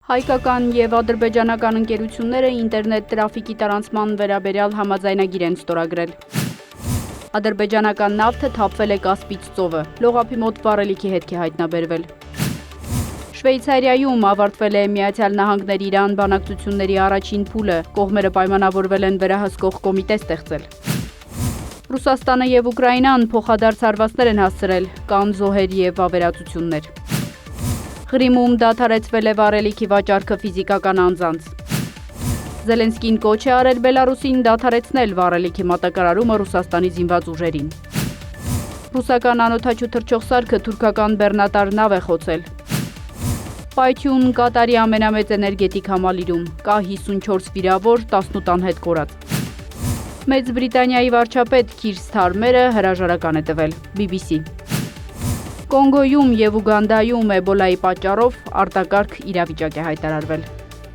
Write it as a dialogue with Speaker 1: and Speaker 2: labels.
Speaker 1: Հայկական և ադրբեջանական ընկերությունները ինտերնետ տրաֆիկի տարանցման վերաբերյալ համաձայնագիր են ստորագրել։ Ադրբեջանական նավթը թափվել է Կասպից ծովը, լողափի մոտ վառելիքի հետք է հայտնաբերվել։ Շվեյցարիայում ավարտվել է Միացյալ Նահանգների Իրան բանակցությունների առաջին փուլը, կողմերը պայմանավորվել են վերահսկող կոմիտե ստեղծել։ Ռուսաստանը և Ուկրաինան փոխադարձ հարվածներ են հասցրել, կան զոհեր և վավերացություններ։ Ղրիմում դադարեցվել է վառելիքի վաճառքը ֆիզիկական անձանց։ Զելենսկին կոչ է արել Բելարուսին դադարեցնել վառելիքի մատակարարումը Ռուսաստանի զինված ուժերին։ Ռուսական անօդաչու թռչող սարքը թուրքական բեռնատար նավ է խոցել։ Պայթյուն Կատարի ամենամեծ էներգետիկ համալիրում, կա 54 վիրավոր, 18 անհետ կորած։ Մեծ Բրիտանիայի վարչապետ Քիր Սթարմերը հրաժարական է տվել, BBC։ Կոնգոյում և Ուգանդայում էբոլայի պատճառով արտակարգ իրավիճակ է հայտարարվել։